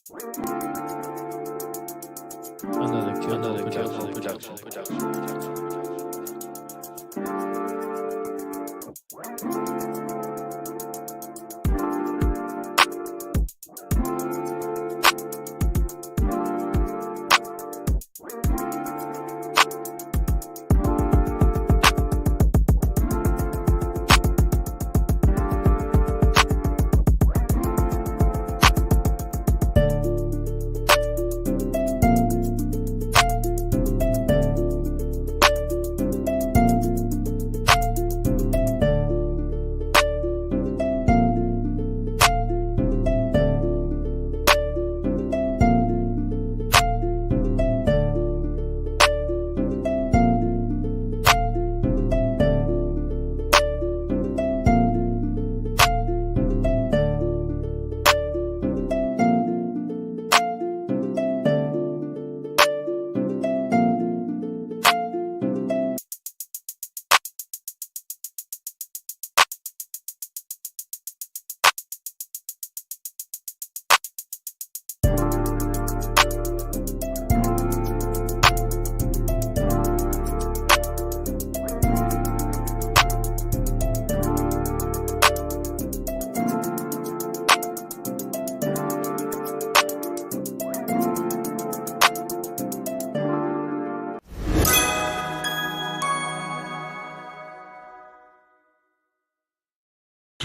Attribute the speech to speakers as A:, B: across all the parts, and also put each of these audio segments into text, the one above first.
A: Another careful production.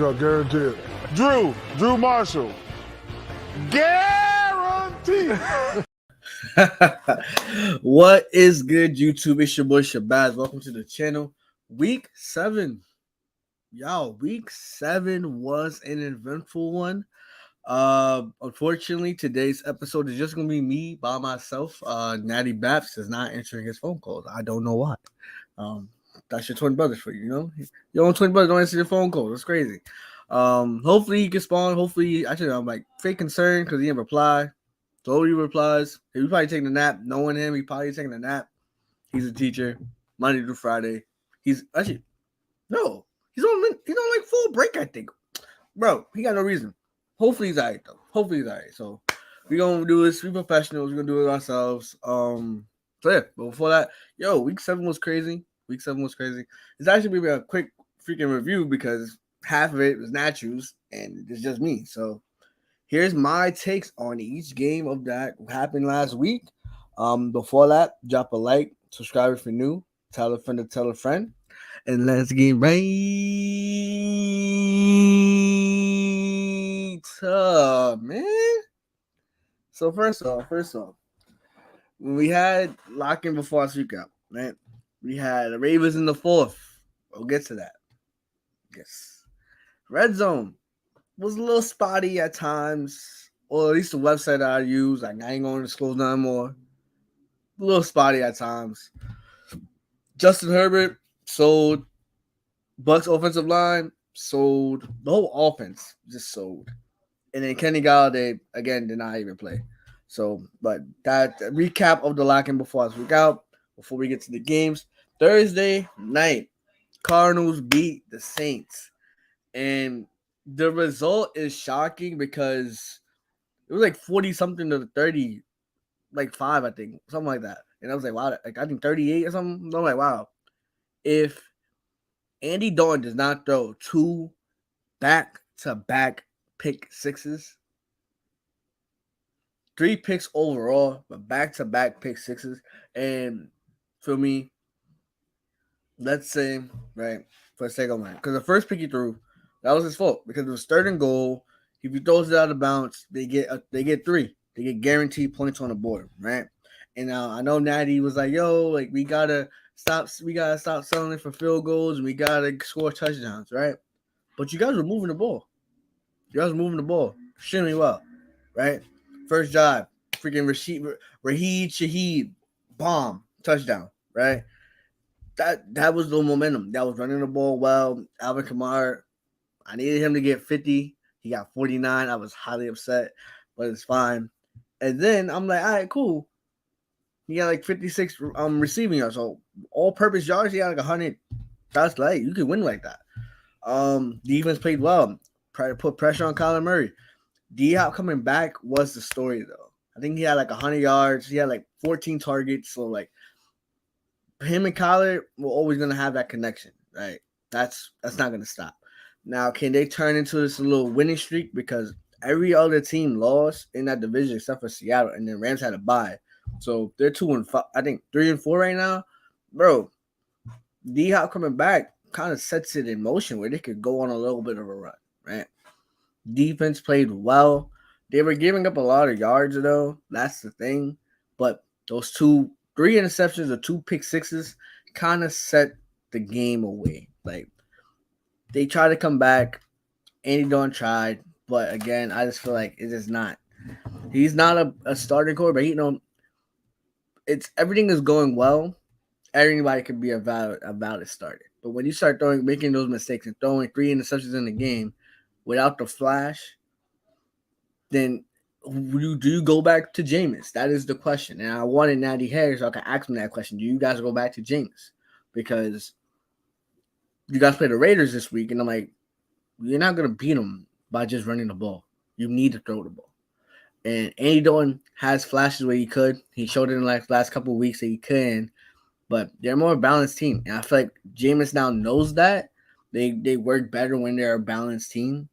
B: I guarantee it. Drew Marshall. Guarantee.
C: What is good, YouTube? It's your boy Shabazz. Welcome to the channel. Week 7. Y'all, week 7 was an eventful one. Unfortunately, today's episode is just gonna be me by myself. Natty Baps is not answering his phone calls. I don't know why. That's your twin brothers for you, you know? Your own twin brothers don't answer your phone calls. That's crazy. Hopefully he can spawn. Hopefully, actually, I'm like fake concerned because he didn't reply. So he replies. He was probably taking a nap. Knowing him, he probably taking a nap. He's a teacher, Monday through Friday. He's actually no. He's on like full break, I think. Bro, he got no reason. Hopefully he's alright though. Hopefully he's alright. So we're gonna do this. We professionals. We're gonna do it ourselves. So yeah. But before that, week 7 was crazy. Week 7 was crazy. It's actually gonna be a quick freaking review because half of it was Naturals and it's just me. So here's my takes on each game of that happened last week. Before that, drop a like, subscribe if you're new, tell a friend to tell a friend, and let's get right up, man. So first off, when we had lock-in before our week out, right? We had the Ravens in the 4th. We'll get to that. Yes. Red Zone was a little spotty at times, or at least the website that I use. Like, I ain't going to disclose nothing more. A little spotty at times. Justin Herbert sold. Bucks offensive line sold. The whole offense just sold. And then Kenny Galladay, again, did not even play. So, but that recap of the lock-in before I week out, before we get to the games. Thursday night, Cardinals beat the Saints. And the result is shocking because it was like 40-something to 30, like 5, I think, something like that. And I was like, wow, like I think 38 or something. I'm like, wow. If Andy Dalton does not throw 2 back-to-back pick sixes, 3 picks overall, but back-to-back pick sixes, and for me, let's say, right, for the sake of mine, because the first pick he threw, that was his fault because it was 3rd and goal. If he throws it out of bounds, they get 3. They get guaranteed points on the board, right? And I know Natty was like, "Yo, like we gotta stop selling it for field goals, and we gotta score touchdowns, right?" But you guys were moving the ball. Extremely well, right? First drive, freaking Raheed Shaheed, bomb, touchdown, right? That was the momentum. That was running the ball well. Alvin Kamara, I needed him to get 50. He got 49. I was highly upset, but it's fine. And then I'm like, all right, cool. He got like 56 receiving yards. So all-purpose yards, he got like 100. That's like, you can win like that. Defense played well. Try to put pressure on Kyler Murray. D-Hop coming back was the story, though. I think he had like 100 yards. He had like 14 targets. So, like, him and Kyler were always going to have that connection, right? That's not going to stop. Now, can they turn into this little winning streak? Because every other team lost in that division except for Seattle, and then Rams had a bye. So, they're 2-5. I think 3-4 right now. Bro, D-Hop coming back kind of sets it in motion where they could go on a little bit of a run, right? Defense played well. They were giving up a lot of yards, though. That's the thing. But those 3 interceptions or 2 pick sixes kind of set the game away. Like, they tried to come back. Andy Dalton tried. But again, I just feel like it is not. He's not a starting quarterback. It's everything is going well. Everybody could be a valid starter. But when you start making those mistakes and throwing 3 interceptions in the game without the flash, then do you go back to Jameis? That is the question. And I wanted Natty Harris so I can ask him that question. Do you guys go back to Jameis? Because you guys play the Raiders this week, and I'm like, you're not going to beat them by just running the ball. You need to throw the ball. And Andy Dalton has flashes where he could. He showed it in the last couple of weeks that he can. But they're a more balanced team. And I feel like Jameis now knows that. They work better when they're a balanced team.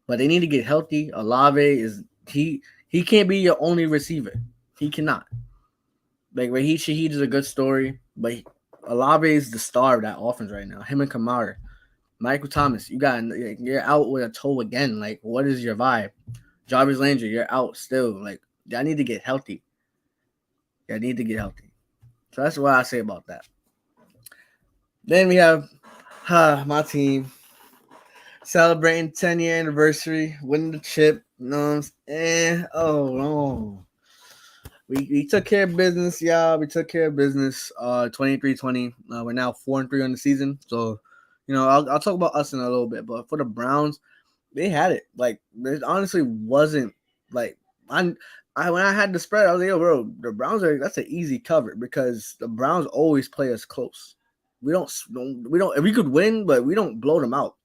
C: But they need to get healthy. Olave is he can't be your only receiver. He cannot. Like Raheem Shaheed is a good story, but Olave is the star of that offense right now. Him and Kamara. Michael Thomas, you're out with a toe again. Like, what is your vibe? Jarvis Landry, you're out still. Like, y'all need to get healthy. So that's what I say about that. Then we have my team celebrating 10-year anniversary, winning the chip. Oh no. We took care of business, y'all. We took care of business. 23-20. We're now 4-3 on the season. So, I'll talk about us in a little bit. But for the Browns, they had it. Like, it honestly wasn't like when I had the spread, I was like, yo, bro, the Browns that's an easy cover because the Browns always play us close. We don't we could win, but we don't blow them out.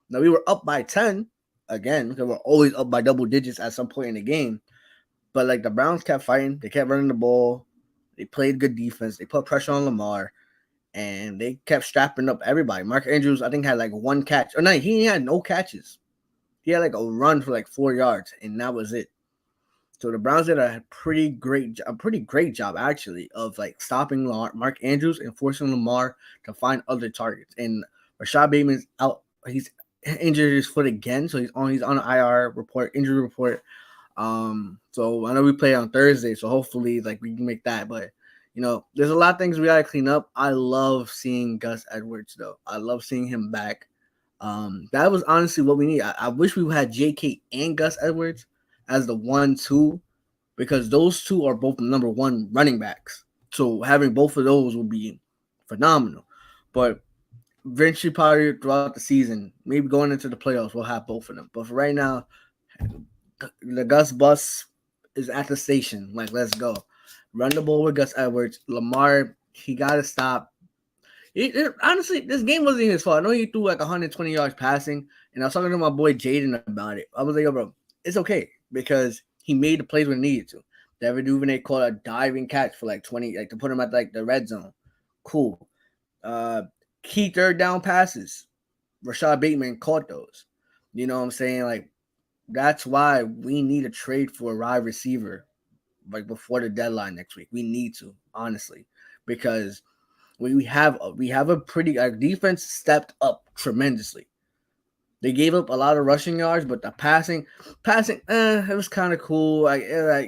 C: Now we were up by 10 again because we're always up by double digits at some point in the game. But like the Browns kept fighting, they kept running the ball, they played good defense, they put pressure on Lamar, and they kept strapping up everybody. Mark Andrews, I think, had like 1 catch. Or no, he had no catches. He had like a run for like 4 yards, and that was it. So the Browns did a pretty great job actually of like stopping Mark Andrews and forcing Lamar to find other targets. And Rashad Bateman's out; he's injured his foot again, so he's on an IR injury report. So I know we play on Thursday, so hopefully like we can make that. But there's a lot of things we gotta clean up. I love seeing Gus Edwards though. I love seeing him back. That was honestly what we need. I wish we had JK and Gus Edwards as the 1-2 because those two are both number 1 running backs. So having both of those would be phenomenal. But eventually, probably throughout the season, maybe going into the playoffs, we'll have both of them. But for right now, the Gus bus is at the station. Like, let's go. Run the ball with Gus Edwards. Lamar, he got to stop. Honestly, this game wasn't his fault. I know he threw like 120 yards passing, and I was talking to my boy Jaden about it. I was like, yo, bro, it's okay because he made the plays when he needed to. Devin Duvernay caught a diving catch for like 20, like to put him at like the red zone. Cool. Key third down passes. Rashad Bateman caught those. You know what I'm saying? Like, that's why we need to trade for a wide receiver like before the deadline next week. We need to, honestly, because we have a pretty defense stepped up tremendously. They gave up a lot of rushing yards, but the passing, it was kind of cool. Like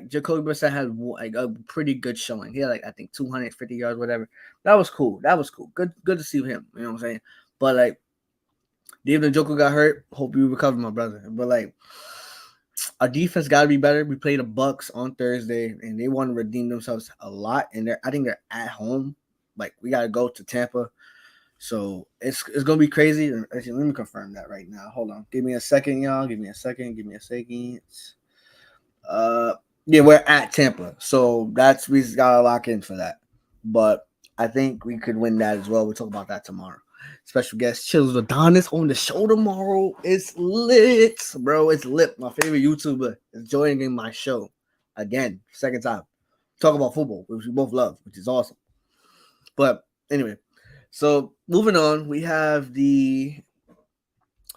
C: Jacoby Brissett had like a pretty good showing. He had like I think 250 yards, whatever. That was cool. Good to see him. You know what I'm saying? But like, David Njoku got hurt. Hope you recover, my brother. But like, our defense got to be better. We played the Bucks on Thursday, and they want to redeem themselves a lot. And I think they're at home. Like, we got to go to Tampa. So it's gonna be crazy. Actually, let me confirm that right now. Hold on. Give me a second, y'all. Give me a second. Yeah, we're at Tampa. So we gotta lock in for that. But I think we could win that as well. We'll talk about that tomorrow. Special guest Chills Adonis on the show tomorrow. It's lit, bro. It's lit. My favorite YouTuber is joining my show again, second time. Talk about football, which we both love, which is awesome. But anyway, so moving on, we have the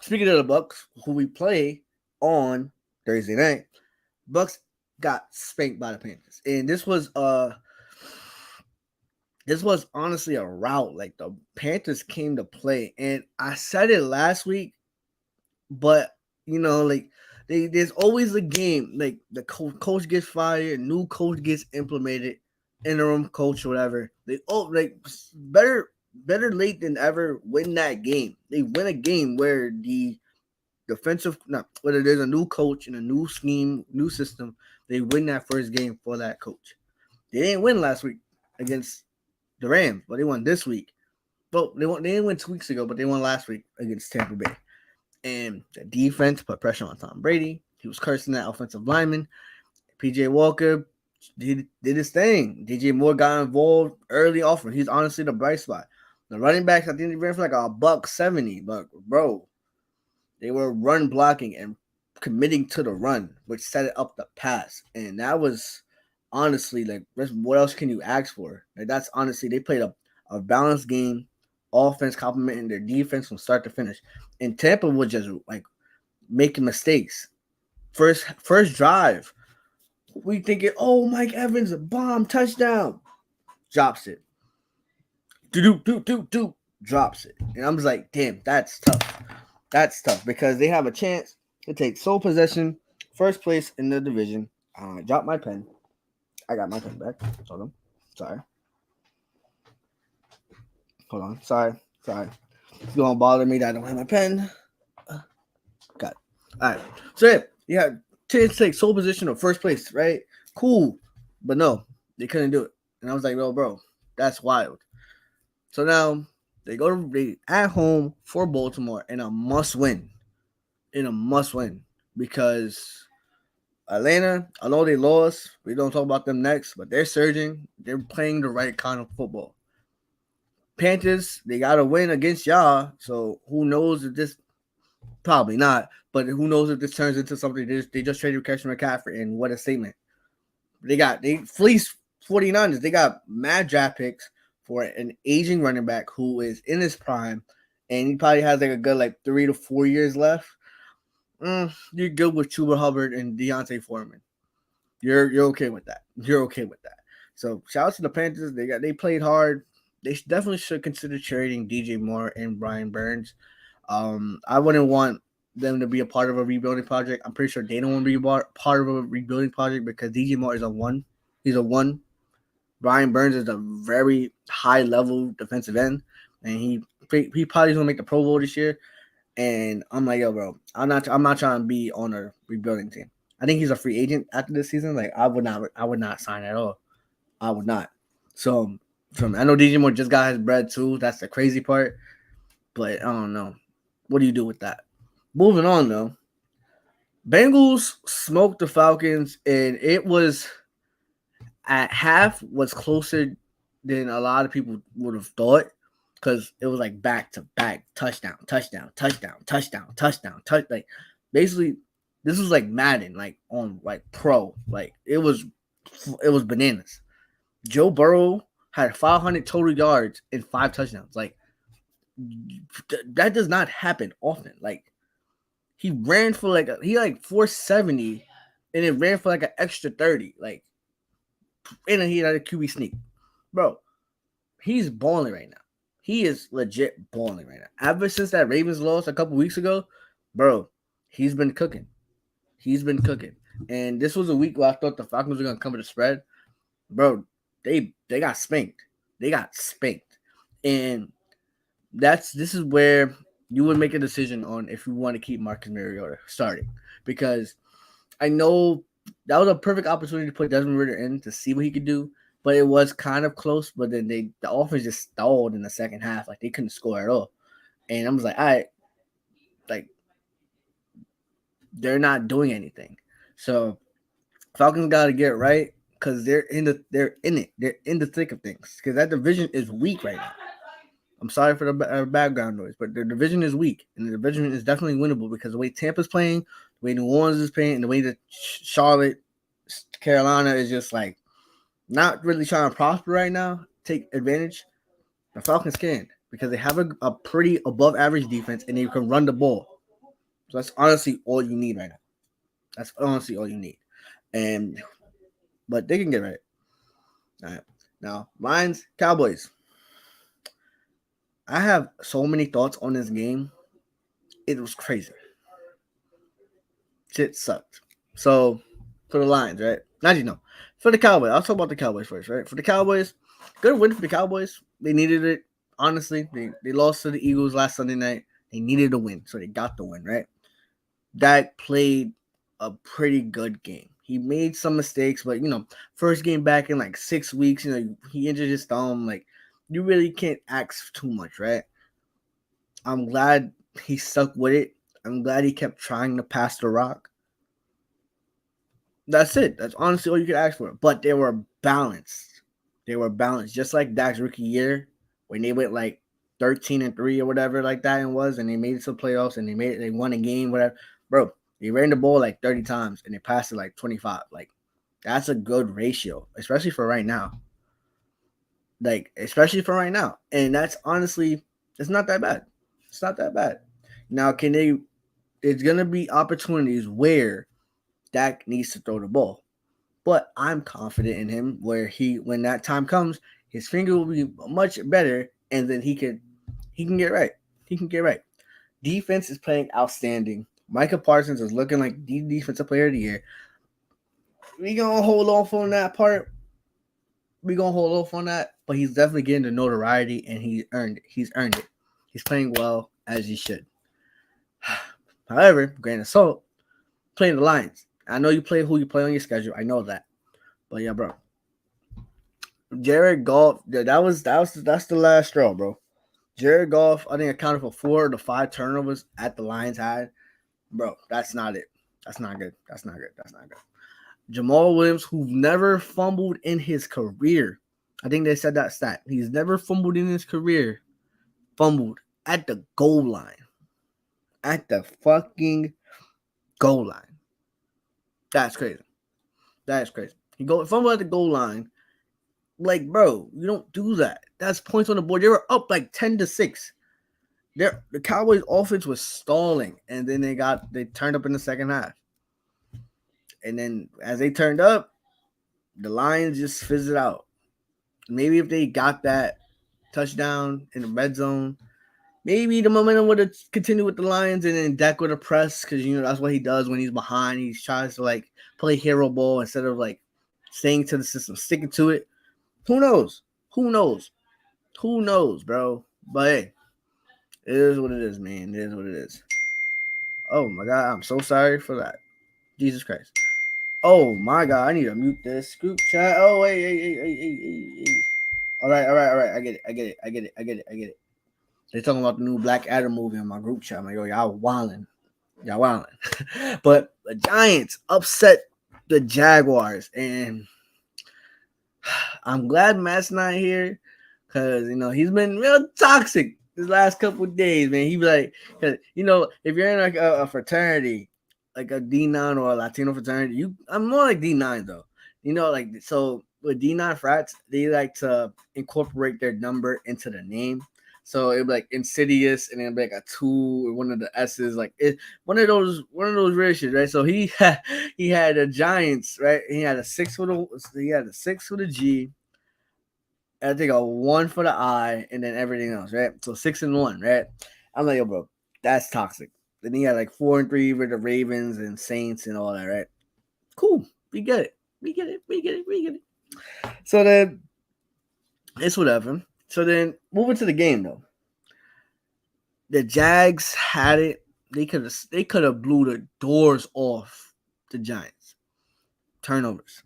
C: speaking of the Bucks, who we play on Thursday night. Bucks got spanked by the Panthers, and this was honestly a rout. Like the Panthers came to play, and I said it last week, but like there's always a game. Like the coach gets fired, new coach gets implemented, interim coach, whatever. They better late than ever win that game. They win a game where the whether there's a new coach and a new scheme, new system, they win that first game for that coach. They didn't win last week against the Rams, but they won this week. Well, they didn't win 2 weeks ago, but they won last week against Tampa Bay. And the defense put pressure on Tom Brady. He was cursing that offensive lineman. PJ Walker did his thing. DJ Moore got involved early often. He's honestly the bright spot. The running backs, I think they ran for like $170, but bro, they were run blocking and committing to the run, which set it up the pass. And that was honestly like, what else can you ask for? Like that's honestly, they played a balanced game, offense complementing their defense from start to finish. And Tampa was just like making mistakes. First drive, we thinking, oh, Mike Evans, a bomb touchdown, drops it. Drops it. And I'm just like, damn, that's tough. That's tough because they have a chance to take sole possession, first place in the division. I dropped my pen. I got my pen back. Hold on. Sorry. Hold on. Sorry. It's going to bother me that I don't have my pen. Got it. All right. So, yeah, chance to take sole position of first place, right? Cool. But no, they couldn't do it. And I was like, well, bro, that's wild. So now they at home for Baltimore in a must win. Because Atlanta, although they lost, we don't talk about them next, but they're surging. They're playing the right kind of football. Panthers, they got to win against y'all. So who knows if this, probably not, but who knows if this turns into something. They just traded Christian McCaffrey, and what a statement. They fleeced 49ers. They got mad draft picks for an aging running back who is in his prime, and he probably has like a good 3 to 4 years left. You're good with Chuba Hubbard and Deontay Foreman. You're okay with that. So shout out to the Panthers. They played hard. They definitely should consider trading DJ Moore and Brian Burns. I wouldn't want them to be a part of a rebuilding project. I'm pretty sure they don't want to be part of a rebuilding project because DJ Moore is a 1. He's a 1. Brian Burns is a very high level defensive end, and he probably gonna make the Pro Bowl this year. And I'm like, yo, bro, I'm not trying to be on a rebuilding team. I think he's a free agent after this season. Like I would not sign at all. I would not. So I know DJ Moore just got his bread too. That's the crazy part. But I don't know. What do you do with that? Moving on though. Bengals smoked the Falcons, and it was at half was closer than a lot of people would have thought because it was like back to back touchdown. Like basically, this was like Madden, like on like pro. Like it was bananas. Joe Burrow had 500 total yards and 5 touchdowns. Like that does not happen often. Like he ran for like 470 and it ran for like an extra 30. Like, and then he had a QB sneak. Bro, he's balling right now. He is legit balling right now. Ever since that Ravens loss a couple weeks ago, bro, he's been cooking. And this was a week where I thought the Falcons were going to cover the spread. Bro, they got spanked. And this is where you would make a decision on if you want to keep Marcus Mariota starting. Because I know that was a perfect opportunity to put Desmond Ridder in to see what he could do, but it was kind of close. But then the offense just stalled in the second half. Like they couldn't score at all. And I was like, all right, like they're not doing anything. So Falcons got to get it right because they're in it. They're in the thick of things because that division is weak right now. I'm sorry for the background noise, but the division is weak, and the division is definitely winnable because the way Tampa's playing, the way New Orleans is playing, and the way that Charlotte, Carolina is just like not really trying to prosper right now, take advantage. The Falcons can because they have a pretty above average defense and they can run the ball. So that's honestly all you need right now. That's honestly all you need. But they can get right. All right. Now, Lions, Cowboys. I have so many thoughts on this game. It was crazy. Shit sucked. So, for the Lions, right? For the Cowboys. I'll talk about the Cowboys first, right? For the Cowboys, good win for the Cowboys. They needed it. Honestly, they lost to the Eagles last Sunday night. They needed a win, so they got the win, right? Dak played a pretty good game. He made some mistakes, but first game back in like 6 weeks, he injured his thumb. Like, you really can't ask too much, right? I'm glad he stuck with it. I'm glad he kept trying to pass the rock. That's it. That's honestly all you could ask for. But they were balanced. Just like Dak's rookie year when they went like 13-3 or whatever like that and they made it to the playoffs and they won a game, whatever. Bro, they ran the ball like 30 times and they passed it like 25. Like, that's a good ratio, especially for right now. And that's honestly, it's not that bad. Now, there's going to be opportunities where Dak needs to throw the ball. But I'm confident in him when that time comes, his finger will be much better and then he can get right. Defense is playing outstanding. Micah Parsons is looking like the defensive player of the year. We're going to hold off on that part. But he's definitely getting the notoriety and he earned it. He's earned it. He's playing well as he should. However, grain of salt, playing the Lions. I know you play who you play on your schedule. I know that. But yeah, bro. Jared Goff, that's the last straw, bro. Jared Goff, I think, accounted for 4 of the 5 turnovers at the Lions had. Bro, that's not it. That's not good. Jamal Williams, who never fumbled in his career. I think they said that stat. He's never fumbled in his career. Fumbled at the goal line. At the fucking goal line. That's crazy. He fumbled at the goal line. Like, bro, you don't do that. That's points on the board. They were up like 10-6. The Cowboys' offense was stalling, and then they turned up in the second half. And then as they turned up, the Lions just fizzled out. Maybe if they got that touchdown in the red zone, maybe the momentum would have continued with the Lions, and then Dak would have pressed because that's what he does when he's behind. He tries to like play hero ball instead of like staying to the system, sticking to it. Who knows, bro? But hey, it is what it is, man. It is what it is. Oh my God, I'm so sorry for that. Jesus Christ. Oh my God, I need to mute this group chat. Oh, hey. All right. I get it. They're talking about the new Black Adam movie in my group chat. I'm like, yo, y'all wildin'. But the Giants upset the Jaguars, and I'm glad Matt's not here because he's been real toxic this last couple of days, man. He be like, if you're in like a fraternity, like a D9 or a Latino fraternity, I'm more like D9 though. So with D9 frats, they like to incorporate their number into the name. So it'd be like Insidious, and then be like a 2 or one of the S's, like one of those rare shit, right? So he had the Giants, right? He had a 6 with a G. I think a 1 for the I, and then everything else, right? So 6 and 1, right? I'm like, yo, bro, that's toxic. Then he had like 4 and 3 with the Ravens and Saints and all that, right? Cool, we get it. So then it's whatever. So then moving to the game though, the Jags had it. They could have blew the doors off the Giants. Turnovers,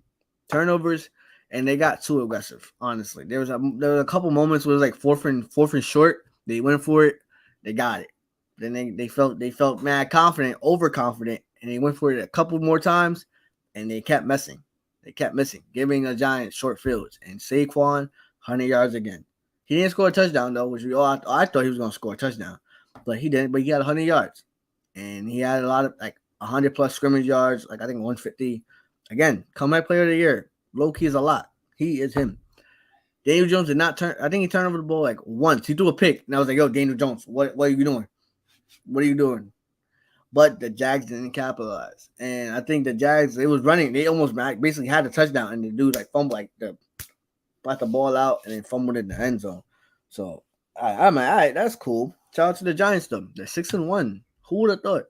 C: and they got too aggressive. Honestly, there was a couple moments where it was like fourth and short. They went for it. They got it. Then they felt mad confident, overconfident, and they went for it a couple more times, and they kept missing, giving the Giants short fields. And Saquon 100 yards again. He didn't score a touchdown though, which I thought he was gonna score a touchdown, but he didn't. But he had 100 yards, and he had a lot of 100 plus scrimmage yards, I think 150. Again, comeback player of the year. Low key is a lot. He is him. Daniel Jones did not turn. I think he turned over the ball once. He threw a pick, and I was like, "Yo, Daniel Jones, what are you doing? What are you doing?" But the Jags didn't capitalize, and I think the Jags, it was running. They almost basically had a touchdown, and the dude fumbled brought the ball out and then fumbled in the end zone. So I'm like, all right, that's cool. Shout out to the Giants though. They're 6-1. Who would have thought?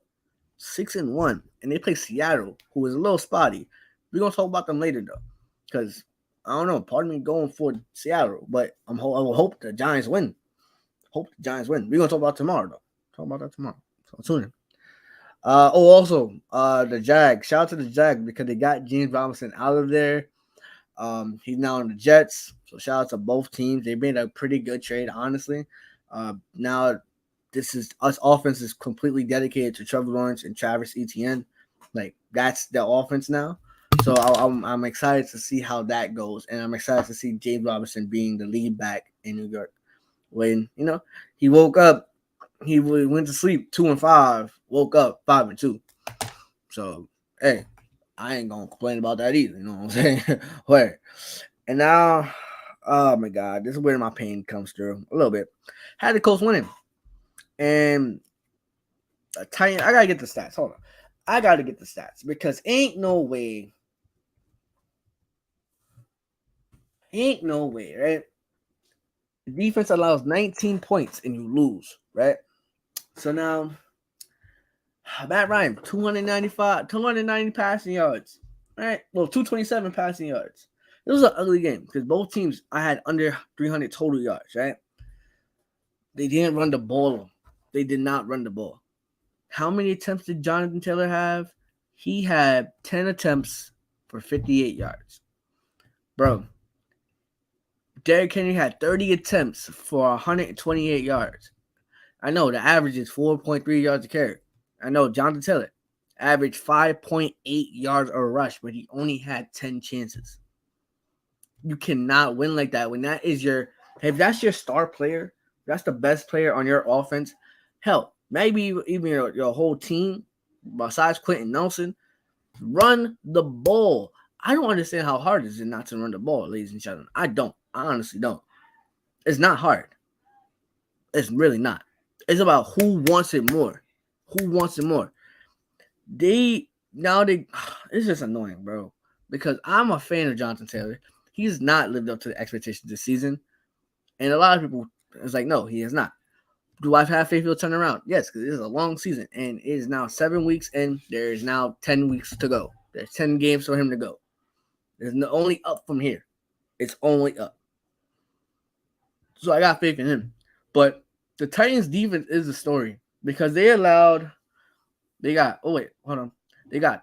C: 6-1, and they play Seattle, who is a little spotty. We're gonna talk about them later though, because I don't know. Part of me going for Seattle, but I will hope the Giants win. We're gonna talk about tomorrow though. Talk about that tomorrow. So tune in. Also, the Jags. Shout out to the Jags because they got James Robinson out of there. He's now on the Jets. So shout out to both teams. They made a pretty good trade, honestly. Now us offense is completely dedicated to Trevor Lawrence and Travis Etienne. That's the offense now. So I'm excited to see how that goes, and I'm excited to see James Robinson being the lead back in New York. When he woke up, he went to sleep 2-5, woke up 5-2. So hey, I ain't gonna complain about that either. You know what I'm saying? Wait, and now, oh my God, this is where my pain comes through a little bit. Had the Colts winning, and I gotta get the stats. Hold on, I gotta get the stats because ain't no way, right? The defense allows 19 points and you lose, right? So now, Matt Ryan, 290 passing yards, right? Well, 227 passing yards. It was an ugly game because both teams I had under 300 total yards, right? They didn't run the ball. They did not run the ball. How many attempts did Jonathan Taylor have? He had 10 attempts for 58 yards. Bro, Derrick Henry had 30 attempts for 128 yards. I know the average is 4.3 yards a carry. I know Jonathan Taylor averaged 5.8 yards a rush, but he only had 10 chances. You cannot win like that. When if that's your star player, that's the best player on your offense, hell, maybe even your whole team, besides Quentin Nelson, run the ball. I don't understand how hard it is not to run the ball, ladies and gentlemen. I don't. I honestly don't. It's not hard. It's really not. It's about who wants it more. It's just annoying, bro. Because I'm a fan of Jonathan Taylor. He's not lived up to the expectations this season. And a lot of people is like, no, he has not. Do I have faith he'll turn around? Yes, because it is a long season. And it is now 7 weeks, and there is now 10 weeks to go. There's 10 games for him to go. There's only up from here. It's only up. So I got faith in him. But the Titans defense is the story because they got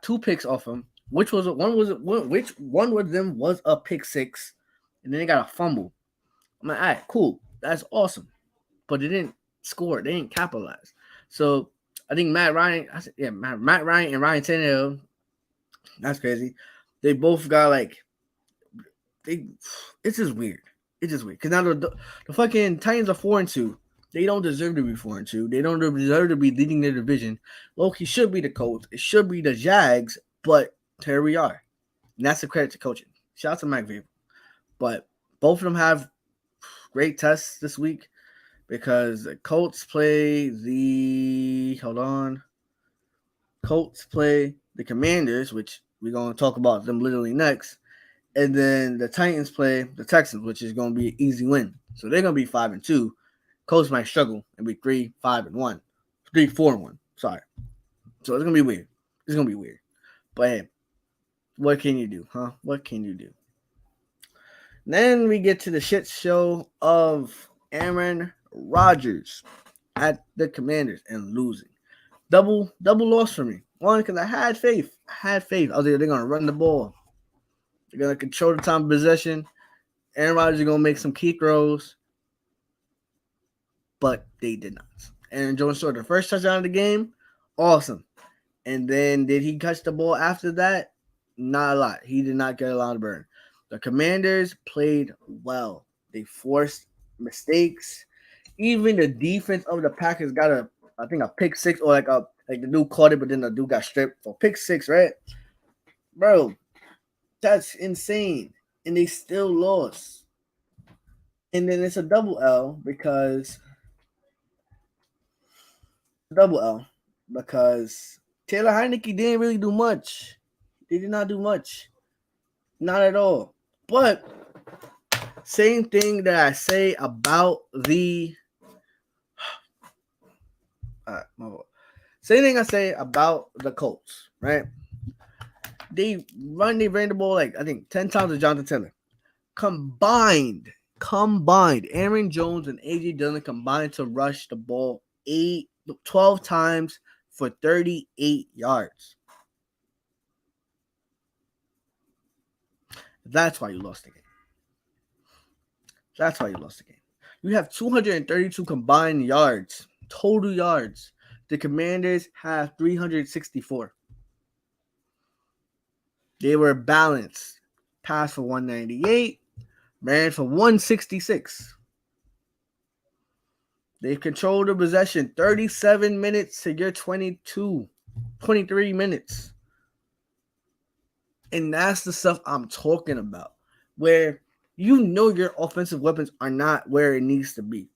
C: 2 picks off him. Which one of them was a pick 6, and then they got a fumble. I'm like, all right, cool, that's awesome, but they didn't score, they didn't capitalize. So I think Matt Ryan and Ryan Tannehill, that's crazy. They both got it's just weird. It's just weird because now the fucking Titans are 4-2. They don't deserve to be 4-2. They don't deserve to be leading their division. Loki should be the Colts. It should be the Jags, but here we are. And that's a credit to coaching. Shout out to Mike Vrabel. But both of them have great tests this week because the Colts play the Commanders, which we're going to talk about them literally next. And then the Titans play the Texans, which is going to be an easy win. So they're going to be 5-2. Colts might struggle and be 3-5-1. 3-4-1. Sorry. So it's going to be weird. But hey, what can you do, huh? What can you do? Then we get to the shit show of Aaron Rodgers at the Commanders and losing. Double loss for me. One, because I had faith. I was like, they're going to run the ball. They're going to control the time of possession. Aaron Rodgers is going to make some key throws. But they did not. Aaron Jones scored the first touchdown of the game. Awesome. And then did he catch the ball after that? Not a lot. He did not get a lot of burn. The Commanders played well. They forced mistakes. Even the defense of the Packers got I think a pick six, or like the dude caught it, but then the dude got stripped for pick six, right? Bro, that's insane. And they still lost. And then it's a double L because Taylor Heineke didn't really do much. He did not do much. Not at all. But same thing that I say about the same thing I say about the Colts, right? They ran the ball like I think 10 times with Jonathan Taylor. Combined, Aaron Jones and AJ Dillon combined to rush the ball 12 times for 38 yards. That's why you lost the game. You have 232 combined yards, total yards. The Commanders have 364. They were balanced. Pass for 198, ran for 166. They controlled the possession 37 minutes to your 23 minutes. And that's the stuff I'm talking about, where your offensive weapons are not where it needs to be.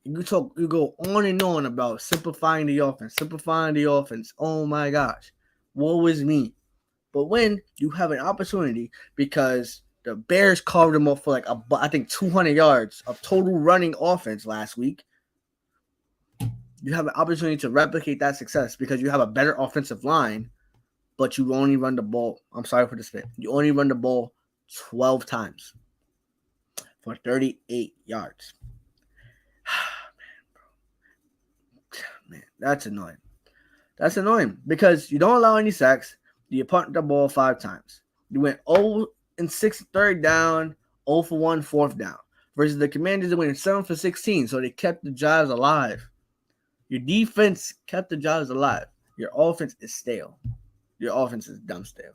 C: You go on and on about simplifying the offense. Oh my gosh, woe is me. But when you have an opportunity, because the Bears carved them up for like I think 200 yards of total running offense last week, you have an opportunity to replicate that success because you have a better offensive line, but you only run the ball. I'm sorry for the spit. You only run the ball 12 times for 38 yards. Man, that's annoying. That's annoying because you don't allow any sacks. You punt the ball 5 times. You went 0-6 third down, 0 for 1 fourth down. Versus the Commanders that went 7 for 16, so they kept the drives alive. Your defense kept the drives alive. Your offense is stale. Your offense is dumb stale.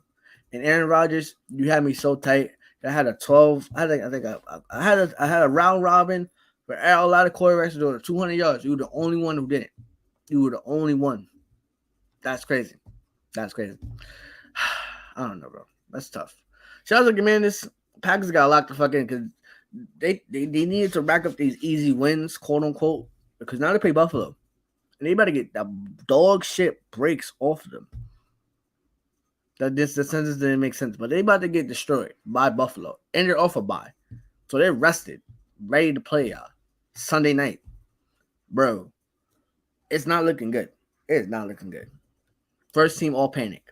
C: And Aaron Rodgers, you had me so tight. I had a 12. I had a round robin where a lot of quarterbacks were doing 200 yards. You were the only one who didn't. You were the only one. That's crazy. I don't know, bro. That's tough. Shout out to the Commanders. Packers got locked the fuck in because they needed to rack up these easy wins, quote unquote, because now they play Buffalo. And they better get that dog shit breaks off of them. The sentence didn't make sense, but they about to get destroyed by Buffalo. And they're off a bye. So they're rested, ready to play Sunday night. Bro, it's not looking good. First team all panic.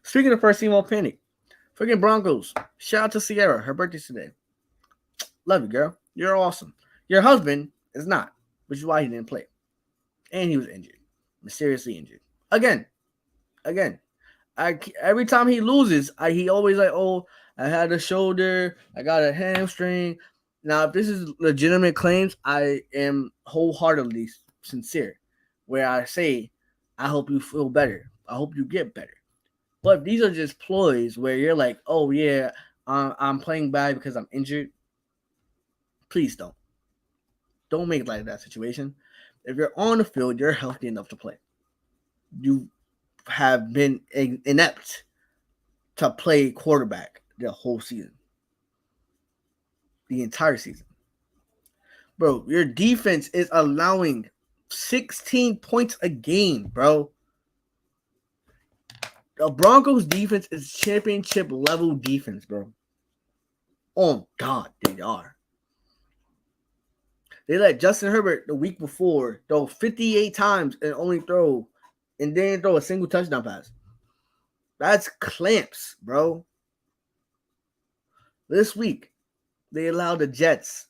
C: Speaking of first team all panic, freaking Broncos. Shout out to Sierra. Her birthday's today. Love you, girl. You're awesome. Your husband is not, which is why he didn't play. And he was injured. Mysteriously injured. Again. Every time he loses, he always like, oh, I had a shoulder. I got a hamstring. Now, if this is legitimate claims, I am wholeheartedly sincere. Where I say, I hope you feel better. I hope you get better. But these are just ploys where you're like, oh, yeah, I'm playing bad because I'm injured. Please don't. Don't make light of that situation. If you're on the field, you're healthy enough to play. You have been inept to play quarterback the whole season. The entire season. Bro, your defense is allowing 16 points a game, bro. The Broncos defense is championship level defense, bro. Oh, God, they are. They let Justin Herbert the week before throw 58 times and only throw and then throw a single touchdown pass. That's clamps, bro. This week, they allowed the Jets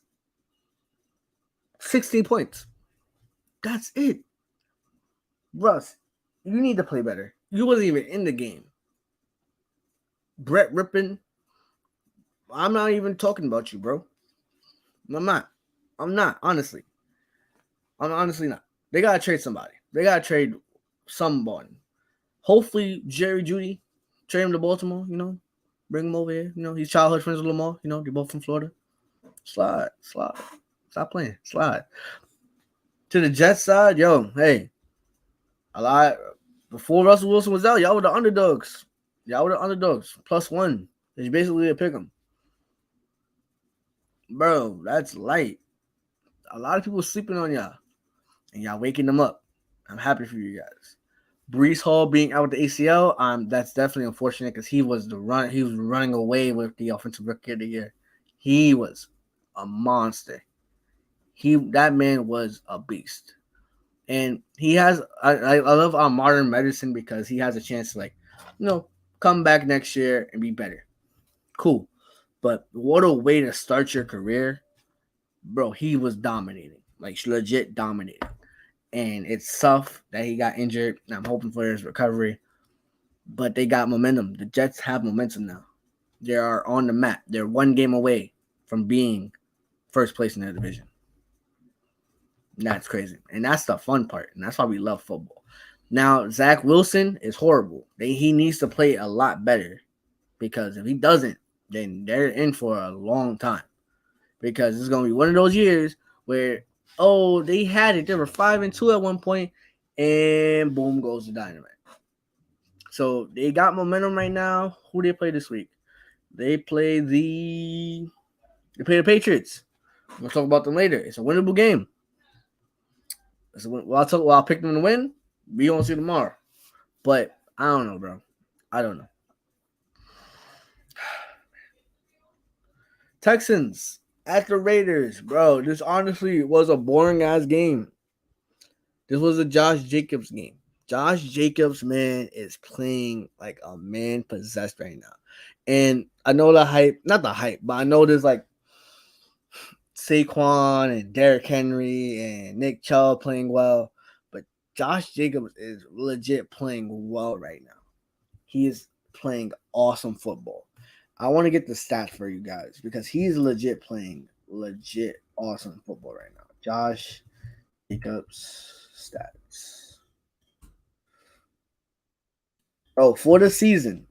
C: 16 points. That's it. Russ, you need to play better. You wasn't even in the game. Brett Rippon, I'm not even talking about you, bro. I'm not, honestly. I'm honestly not. They got to trade somebody. They got to trade somebody. Hopefully, Jerry Jeudy, trade him to Baltimore, bring him over here. He's childhood friends with Lamar. They're both from Florida. Slide. Stop playing. Slide. To the Jets side, yo, hey, a lot before Russell Wilson was out, y'all were the underdogs. +1. It's basically a pick 'em. Bro, that's light. A lot of people sleeping on y'all, and y'all waking them up. I'm happy for you guys. Brees Hall being out with the ACL, that's definitely unfortunate because he was running away with the offensive rookie of the year. He was a monster. That man was a beast. And he has I love our modern medicine because he has a chance to come back next year and be better. Cool. But what a way to start your career. Bro, he was dominating. Like legit dominating. And it's tough that he got injured. And I'm hoping for his recovery. But they got momentum. The Jets have momentum now. They are on the map. They're one game away from being first place in their division. That's crazy. And that's the fun part. And that's why we love football. Now, Zach Wilson is horrible. He needs to play a lot better. Because if he doesn't, then they're in for a long time. Because it's going to be one of those years where, they had it. They were 5-2 at one point, and boom goes the dynamite. So they got momentum right now. Who do they play this week? They play the Patriots. We'll talk about them later. It's a winnable game. I'll pick them to win. We won't see tomorrow. But I don't know, bro. I don't know. Texans at the Raiders, bro. This honestly was a boring ass game. This was a Josh Jacobs game. Josh Jacobs, man, is playing like a man possessed right now. And I know the hype, not the hype, but I know there's like Saquon and Derrick Henry and Nick Chubb playing well. But Josh Jacobs is legit playing well right now. He is playing awesome football. I want to get the stats for you guys because he's legit playing legit awesome football right now. Josh Jacobs stats. For the season,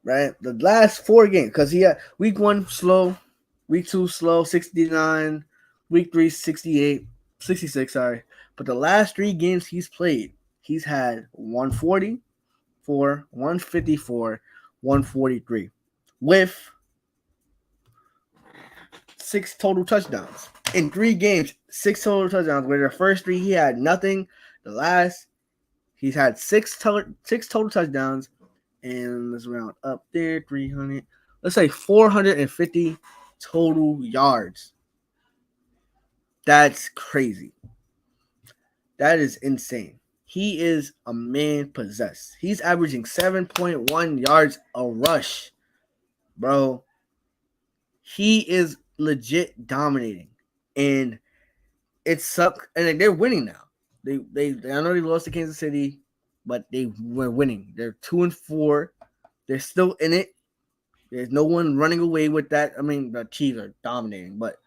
C: right? The last 4 games, because he had week 1 slow, week 2 slow, 69, week 3 68, 66, sorry. But the last 3 games he's played, he's had 144, 154, 143 with 6 total touchdowns. In 3 games, 6 total touchdowns, where the first 3 he had nothing. The last, he's had 6 total touchdowns. And let's round up there, 300. Let's say 450 total yards. That's crazy. That is insane. He is a man possessed. He's averaging 7.1 yards a rush. Bro, he is legit dominating. And it sucks. And they're winning now. I know they lost to Kansas City, but they were winning. They're 2-4. They're still in it. There's no one running away with that. I mean, the Chiefs are dominating, but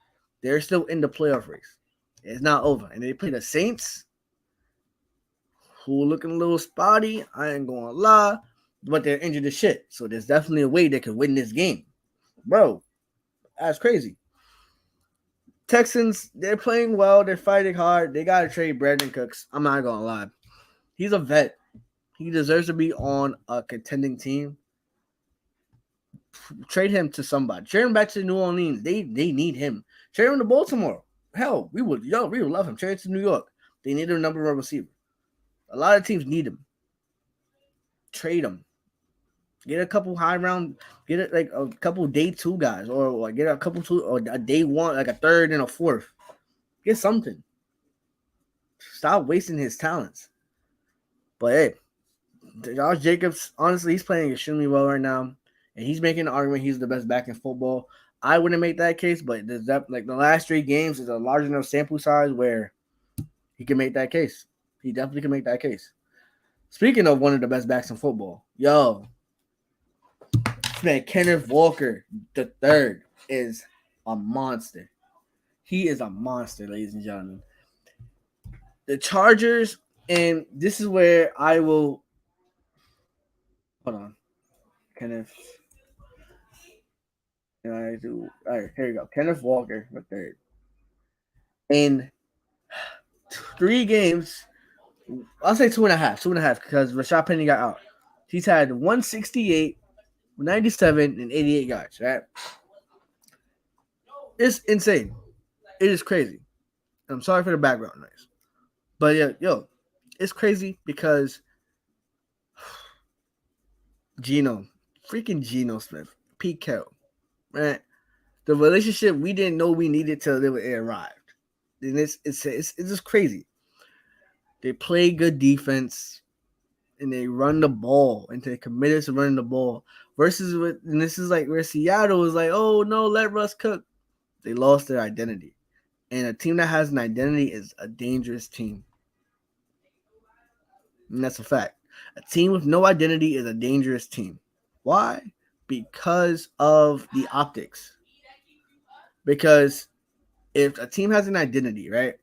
C: they're still in the playoff race. It's not over. And they play the Saints, who are looking a little spotty. I ain't gonna lie, but they're injured as shit. So there's definitely a way they could win this game. Bro, that's crazy. Texans, they're playing well. They're fighting hard. They got to trade Brandon Cooks. I'm not going to lie. He's a vet. He deserves to be on a contending team. Trade him to somebody. Trade him back to New Orleans. They need him. Trade him to Baltimore. Hell, we would love him. Trade him to New York. They need a number one receiver. A lot of teams need him. Trade him. Get a couple high round. Get it like a couple day 2 guys, or get a couple 2 or a day 1, like a 3rd and a 4th. Get something. Stop wasting his talents. But hey, Josh Jacobs, honestly, he's playing extremely well right now, and he's making an argument he's the best back in football. I wouldn't make that case, but the last 3 games is a large enough sample size where he can make that case. He definitely can make that case. Speaking of one of the best backs in football, man, Kenneth Walker the third is a monster. He is a monster, ladies and gentlemen. The Chargers, and this is where I will hold on. Kenneth All right, here you go. Kenneth Walker, the third. In 3 games, I'll say 2.5, because Rashad Penny got out. He's had 168, 97, and 88 yards, right? It's insane. It is crazy. I'm sorry for the background noise. But yeah, it's crazy because freaking Geno Smith, Pete Carroll, right? The relationship we didn't know we needed till it arrived. And it's just crazy. They play good defense and they run the ball and they're committed to running the ball. And this is like where Seattle was like, oh no, let Russ cook. They lost their identity. And a team that has an identity is a dangerous team. And that's a fact. A team with no identity is a dangerous team. Why? Because of the optics. Because if a team has an identity, right,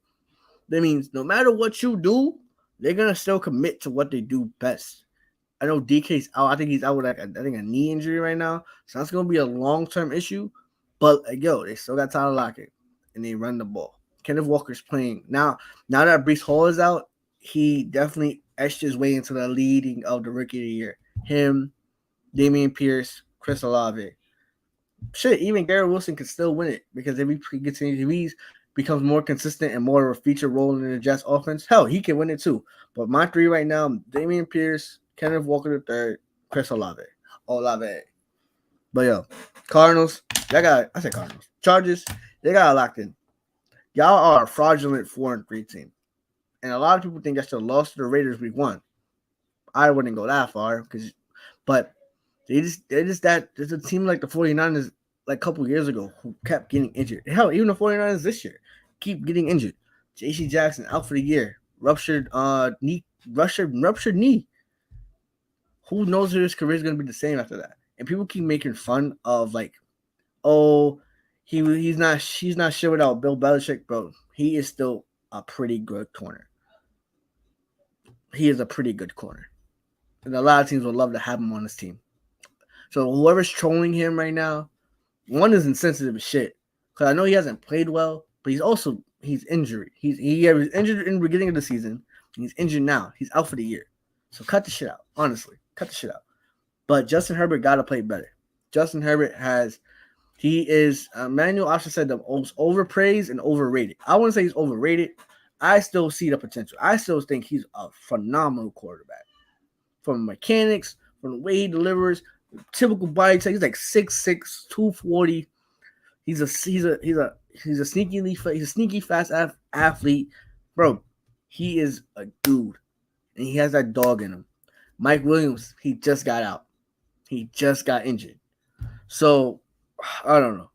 C: that means no matter what you do, they're going to still commit to what they do best. I know DK's out. I think he's out with a knee injury right now. So that's going to be a long-term issue. But, they still got Tyler Lockett, and they run the ball. Kenneth Walker's playing. Now that Breece Hall is out, he definitely etched his way into the leading of the Rookie of the Year. Him, Dameon Pierce, Chris Olave. Shit, even Garrett Wilson could still win it because if he becomes more consistent and more of a feature role in the Jets offense, hell, he can win it too. But my 3 right now, Dameon Pierce, Kenneth Walker III, Chris Olave. But Cardinals, Chargers, they got it locked in. Y'all are a fraudulent 4-3 team. And a lot of people think I should have lost to the Raiders week 1. I wouldn't go that far, but there's a team like the 49ers like a couple years ago who kept getting injured. Hell, even the 49ers this year keep getting injured. J.C. Jackson out for the year. Ruptured knee. Who knows if his career is going to be the same after that? And people keep making fun of like, oh, he's not sure without Bill Belichick, bro. He is still a pretty good corner. He is a pretty good corner. And a lot of teams would love to have him on this team. So whoever's trolling him right now, one is insensitive as shit. Because I know he hasn't played well, but he's injured. He was injured in the beginning of the season. He's injured now. He's out for the year. So cut the shit out. Honestly, cut the shit out. But Justin Herbert got to play better. Justin Herbert Manuel Osher said the most overpraised and overrated. I wouldn't say he's overrated. I still see the potential. I still think he's a phenomenal quarterback. From mechanics, from the way he delivers, typical body type. He's like 6'6", 240. He's a sneaky fast athlete, bro. He is a dude, and he has that dog in him. Mike Williams, he just got out. He just got injured. So I don't know.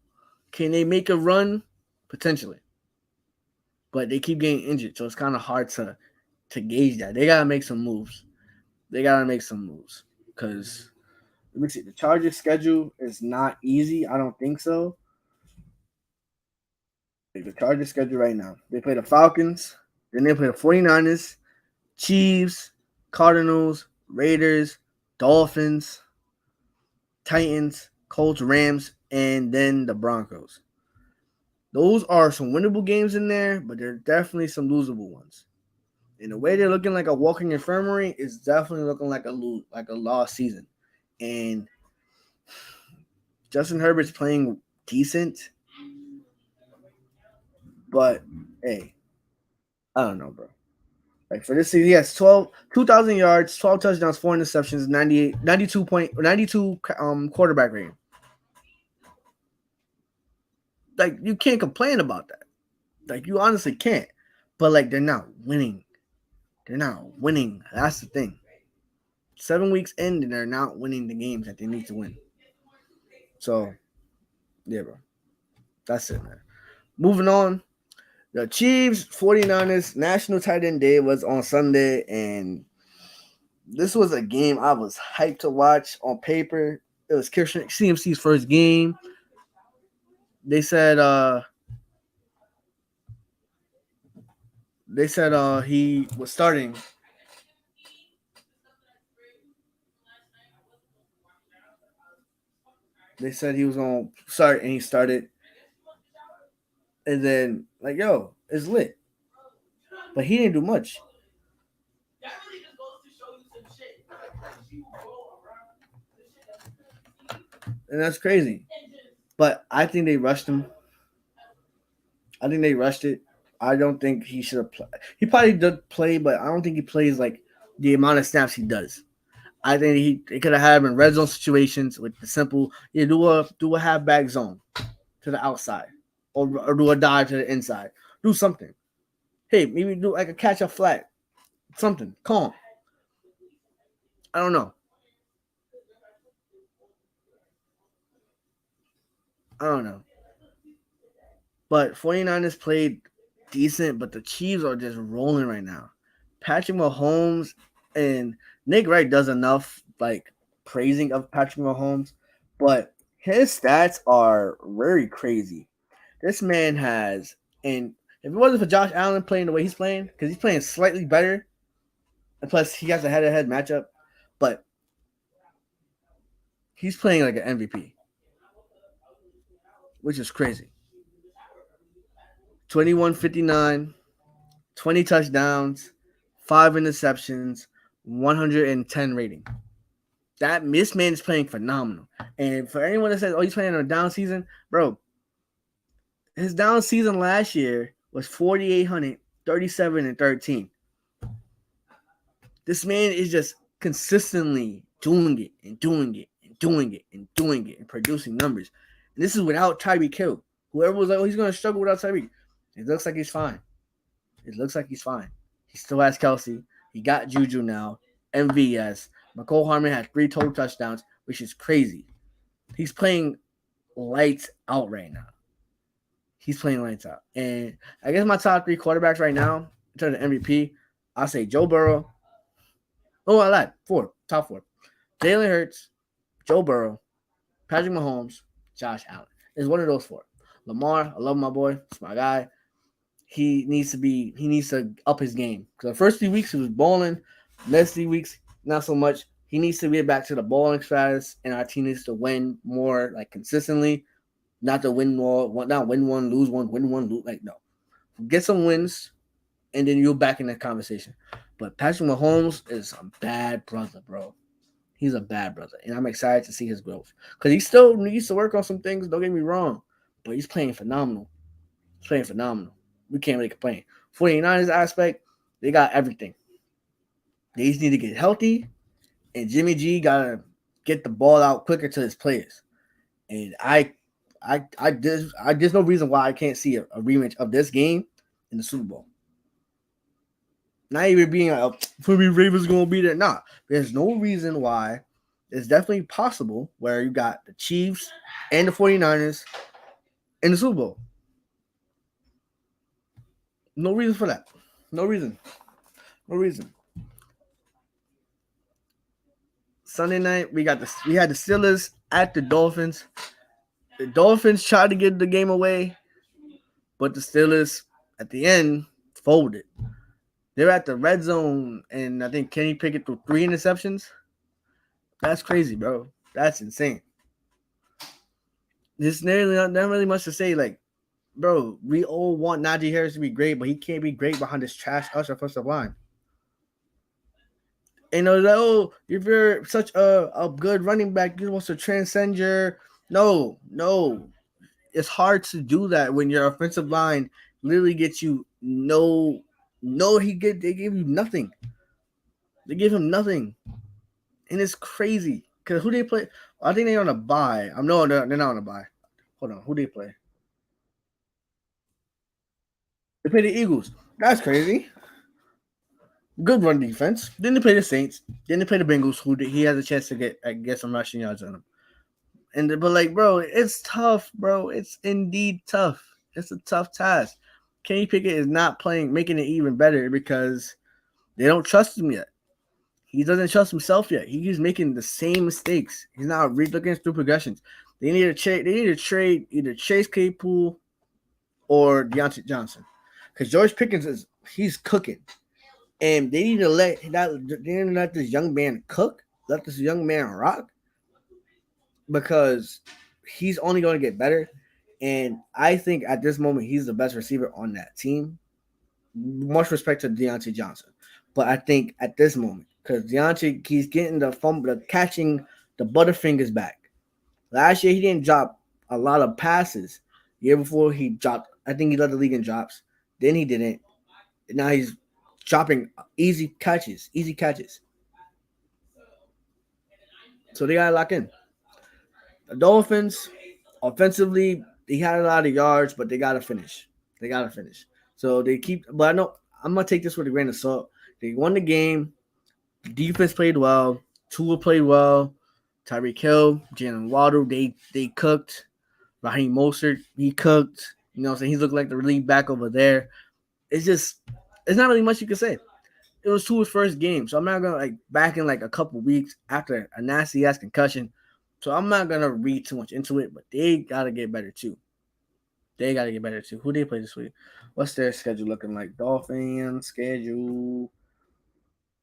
C: Can they make a run? Potentially, but they keep getting injured, so it's kind of hard to gauge that. They gotta make some moves. Because let me see. The Chargers' schedule is not easy. I don't think so. The Chargers' schedule right now. They play the Falcons. Then they play the 49ers, Chiefs, Cardinals, Raiders, Dolphins, Titans, Colts, Rams, and then the Broncos. Those are some winnable games in there, but there are definitely some losable ones. And the way they're looking like a walking infirmary is definitely looking like a lost season. And Justin Herbert's playing decent, but hey, I don't know, bro. Like for this season, he has 2,000 yards, 12 touchdowns, 4 interceptions, 92 quarterback rating. Like you can't complain about that. Like you honestly can't. But like they're not winning. That's the thing. 7 weeks in, and they're not winning the games that they need to win. So, yeah, bro. That's it, man. Moving on. The Chiefs, 49ers, National Tight End Day was on Sunday, and this was a game I was hyped to watch on paper. It was CMC's first game. They said he was starting. They said he was gonna start, and he started. And then like, yo, it's lit, but he didn't do much. And that's crazy. But I think they rushed him. I think they rushed it. I don't think he should have played. He probably did play, but I don't think he plays like the amount of snaps he does. I think he could have had him in red zone situations with the simple, do a halfback zone to the outside, or do a dive to the inside. Do something. Hey, maybe do like a catch a flat, something calm. I don't know. I don't know. But 49ers played decent, but the Chiefs are just rolling right now. Patrick Mahomes and Nick Wright does enough like praising of Patrick Mahomes, but his stats are very crazy. This man has, and if it wasn't for Josh Allen playing the way he's playing, because he's playing slightly better, and plus he has a head-to-head matchup, but he's playing like an MVP, which is crazy. 2159, 20 touchdowns, 5 interceptions, 110 rating. This man is playing phenomenal. And for anyone that says, oh, he's playing on a down season, bro, his down season last year was 4,800, 37 and 13. This man is just consistently doing it and doing it and doing it and doing it and producing numbers. And this is without Tyreek Hill. Whoever was like, oh, he's going to struggle without Tyreek. It looks like he's fine. It looks like he's fine. He still has Kelsey. He got Juju now. MVS. McCole Harmon had 3 total touchdowns, which is crazy. He's playing lights out right now. He's playing lights out. And I guess my top 3 quarterbacks right now, in terms of MVP, I'll say Joe Burrow. Oh, I lied. 4. Top 4. Jalen Hurts, Joe Burrow, Patrick Mahomes, Josh Allen. It's one of those 4. Lamar, I love my boy. It's my guy. He needs to up his game. Because the first 3 weeks he was balling. Next 3 weeks, not so much. He needs to get back to the balling status, and our team needs to win more like consistently. Not to win more, not win one, lose one, win one, lose. Like, no. Get some wins, and then you're back in that conversation. But Patrick Mahomes is a bad brother, bro. He's a bad brother, and I'm excited to see his growth. Because he still needs to work on some things, don't get me wrong, but he's playing phenomenal. He's playing phenomenal. We can't really complain. 49ers aspect, they got everything. They just need to get healthy, and Jimmy G got to get the ball out quicker to his players. And there's no reason why I can't see a rematch of this game in the Super Bowl. Not even being for me, Ravens going to be there. Nah, there's no reason why. It's definitely possible where you got the Chiefs and the 49ers in the Super Bowl. No reason for that. No reason. Sunday night, we had the Steelers at the Dolphins. The Dolphins tried to give the game away, but the Steelers at the end folded. They're at the red zone, and I think Kenny Pickett threw 3 interceptions. That's crazy, bro. That's insane. There's nearly not really much to say. Like, bro, we all want Najee Harris to be great, but he can't be great behind this trash Usher offensive line. And they're like, oh, if you're such a good running back, you're supposed to transcend your no. It's hard to do that when your offensive line literally gets you they give you nothing. They give him nothing. And it's crazy. Because who they play? I think they're on a bye. They're not on a bye. Hold on. Who they play? They play the Eagles. That's crazy. Good run defense. Then they play the Saints. Then they play the Bengals, who he has a chance to get some rushing yards on him. But like, bro, it's tough, bro. It's indeed tough. It's a tough task. Kenny Pickett is not making it even better because they don't trust him yet. He doesn't trust himself yet. He's making the same mistakes. He's not looking through progressions. They need to trade either Chase Claypool or Deontay Johnson, because George Pickens he's cooking, and they need to let this young man cook, let this young man rock, because he's only going to get better. And I think at this moment, he's the best receiver on that team. Much respect to Deontay Johnson. But I think at this moment, because Deontay, he's getting catching the Butterfingers back. Last year, he didn't drop a lot of passes. The year before, he dropped, I think he led the league in drops. Then he didn't. Now he's dropping easy catches. So they got to lock in. The Dolphins, offensively, they had a lot of yards, but they got to finish. So they keep, but I know I'm going to take this with a grain of salt. They won the game. The defense played well. Tua played well. Tyreek Hill, Jalen Waddle, they cooked. Raheem Mostert, he cooked. You know what I'm saying? He looked like the lead back over there. It's not really much you can say. It was Tua's first game, so I'm not gonna back in a couple weeks after a nasty ass concussion. So I'm not gonna read too much into it, but they gotta get better too. Who they play this week? What's their schedule looking like? Dolphins schedule.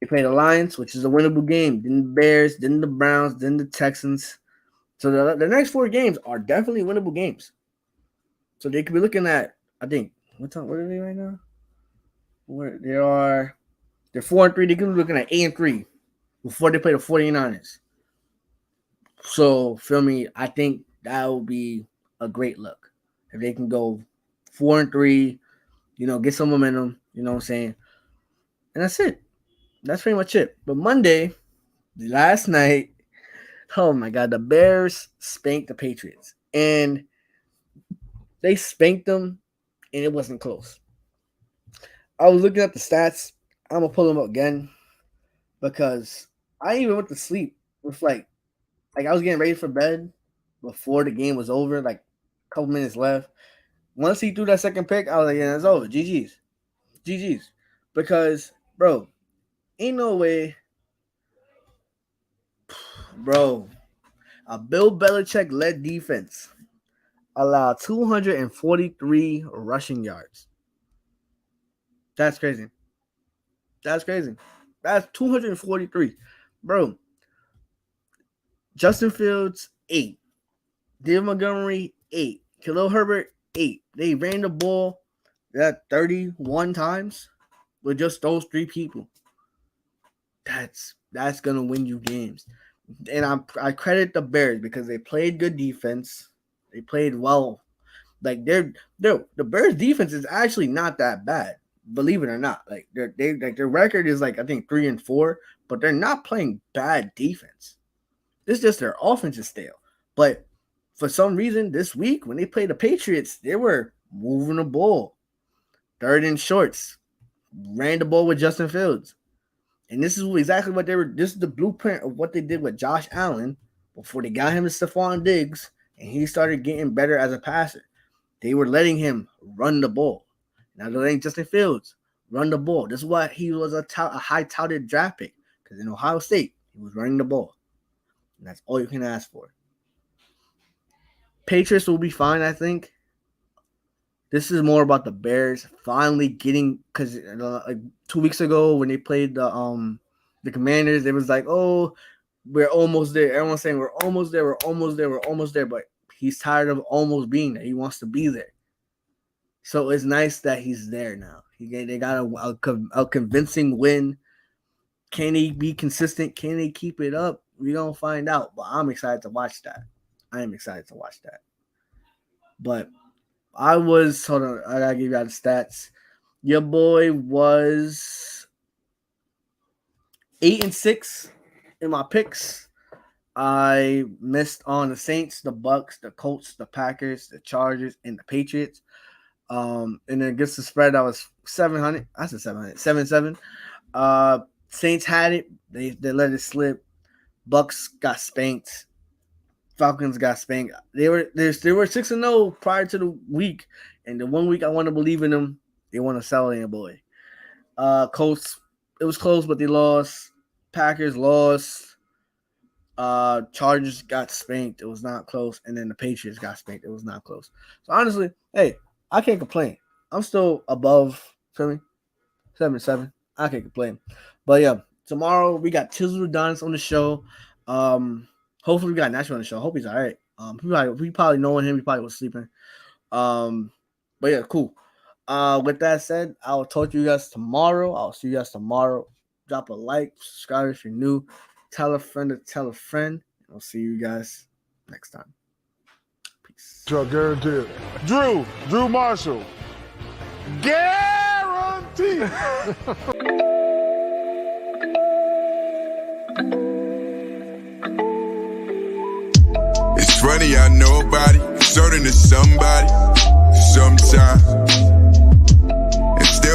C: They play the Lions, which is a winnable game. Then the Bears, then the Browns, then the Texans. So the next 4 games are definitely winnable games. So they could be looking at, I think, what are they right now? They're 4-3. They could be looking at 8-3 before they play the 49ers. So, feel me, I think that will be a great look. If they can go 4-3, get some momentum, you know what I'm saying? And that's it. That's pretty much it. But Monday, last night, oh my God, the Bears spanked the Patriots. And they spanked them, and it wasn't close. I was looking at the stats. I'm going to pull them up again because I even went to sleep with I was getting ready for bed before the game was over, a couple minutes left. Once he threw that second pick, I was like, yeah, it's over. GG's. Because, bro, ain't no way. Bro, a Bill Belichick-led defense allowed 243 rushing yards. That's crazy. That's 243. Bro, Justin Fields, 8. David Montgomery, 8. Khalil Herbert, 8. They ran the ball 31 times with just those 3 people. That's going to win you games. And I credit the Bears because they played good defense. They played well. The Bears defense is actually not that bad, believe it or not. Their record is I think 3-4, but they're not playing bad defense. It's just their offense is stale. But for some reason this week when they played the Patriots, they were moving the ball. 3rd and shorts. Ran the ball with Justin Fields. And this is exactly what this is the blueprint of what they did with Josh Allen before they got him to Stephon Diggs and he started getting better as a passer. They were letting him run the ball. Now they're letting Justin Fields run the ball. This is why he was a high-touted draft pick. Because in Ohio State, he was running the ball. And that's all you can ask for. Patriots will be fine, I think. This is more about the Bears finally getting, because 2 weeks ago when they played the Commanders, they was like, oh, we're almost there. Everyone's saying we're almost there, but he's tired of almost being there. He wants to be there. So it's nice that he's there now. They got a convincing win. Can he be consistent? Can he keep it up? We don't find out, but I'm excited to watch that. But hold on, I gotta give you the stats. Your boy was 8-6 in my picks. I missed on the Saints, the Bucks, the Colts, the Packers, the Chargers, and the Patriots. And then against the spread, I was 700. I said 700, 7-7. Saints had it. They let it slip. Bucks got spanked. Falcons got spanked. They were 6-0 prior to the week, and the 1 week I want to believe in them, they want to sell in, boy. Colts, it was close, but they lost. Packers lost. Chargers got spanked. It was not close, and then the Patriots got spanked. It was not close. So honestly, hey, I can't complain. I'm still above. Feel me? 7-7. I can't complain. But yeah, tomorrow we got Tizzle Adonis on the show. Hopefully we got Nash on the show. Hope he's all right. We probably knowing him. He probably was sleeping. But yeah, cool. With that said, I'll talk to you guys tomorrow. I'll see you guys tomorrow. Drop a like, subscribe if you're new. Tell a friend to tell a friend. I'll see you guys next time. Peace.
B: I guarantee it. Drew Marshall. Guarantee.
D: It's funny, I know about it, certain to somebody, sometimes.